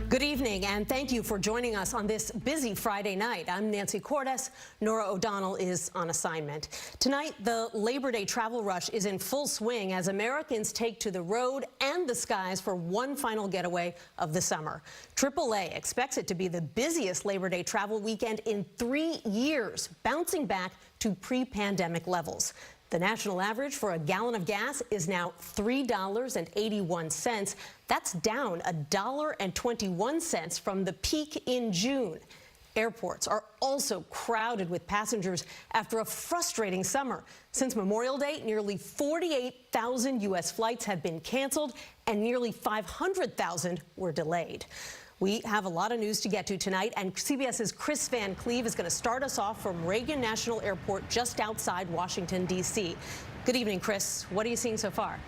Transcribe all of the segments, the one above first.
Good evening, and thank you for joining us on this busy Friday night. I'm Nancy Cordes. Norah O'Donnell is on assignment. Tonight, the Labor Day travel rush is in full swing as Americans take to the road and the skies for one final getaway of the summer. AAA expects it to be the busiest Labor Day travel weekend in 3 years, bouncing back to pre-pandemic levels. The national average for a gallon of gas is now $3.81. That's down $1.21 from the peak in June. Airports are also crowded with passengers after a frustrating summer. Since Memorial Day, nearly 48,000 U.S. flights have been canceled and nearly 500,000 were delayed. We have a lot of news to get to tonight, and CBS's Kris Van Cleave is going to start us off from Reagan National Airport just outside Washington, D.C. Good evening, Kris. What are you seeing so far?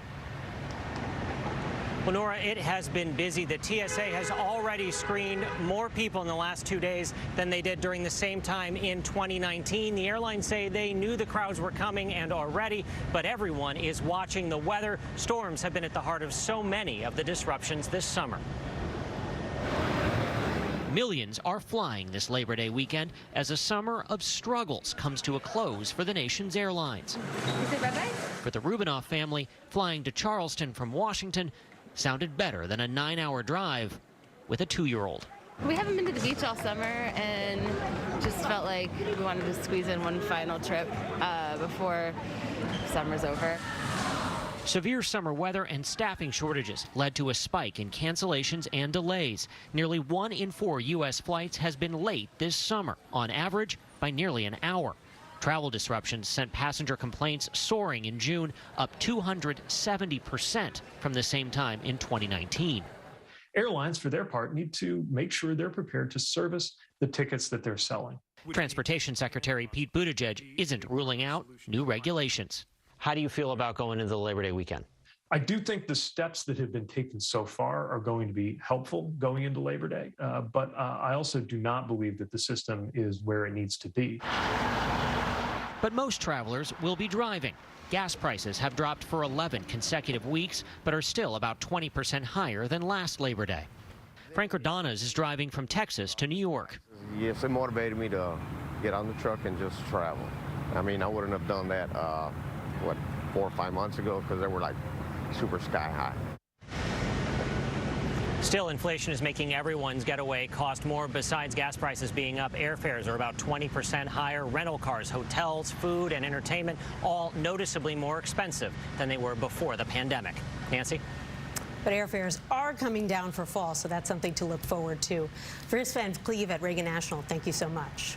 Well, Norah, it has been busy. The TSA has already screened more people in the last 2 days than they did during the same time in 2019. The airlines say they knew the crowds were coming and are ready, but everyone is watching the weather. Storms have been at the heart of so many of the disruptions this summer. Millions are flying this Labor Day weekend as a summer of struggles comes to a close for the nation's airlines. For the Rubinoff family, flying to Charleston from Washington sounded better than a 9-hour drive with a 2-year-old. We haven't been to the beach all summer and just felt like we wanted to squeeze in one final trip before summer's over. Severe summer weather and staffing shortages led to a spike in cancellations and delays. Nearly 1 in 4 U.S. flights has been late this summer, on average by nearly an hour. Travel disruptions sent passenger complaints soaring in June, up 270% from the same time in 2019. Airlines, for their part, need to make sure they're prepared to service the tickets that they're selling. Transportation Secretary Pete Buttigieg isn't ruling out new regulations. How do you feel about going into the Labor Day weekend? I do think the steps that have been taken so far are going to be helpful going into Labor Day, but I also do not believe that the system is where it needs to be. But most travelers will be driving. Gas prices have dropped for 11 consecutive weeks, but are still about 20% higher than last Labor Day. Frank Ordonas is driving from Texas to New York. Yes, it motivated me to get on the truck and just travel. I mean, I wouldn't have done that, 4 or 5 months ago, because they were like super sky high. Still, inflation is making everyone's getaway cost more. Besides gas prices being up, airfares are about 20% higher. Rental cars, hotels, food, and entertainment, all noticeably more expensive than they were before the pandemic. Nancy? But airfares are coming down for fall, so that's something to look forward to. Kris Van Cleave at Reagan National, thank you so much.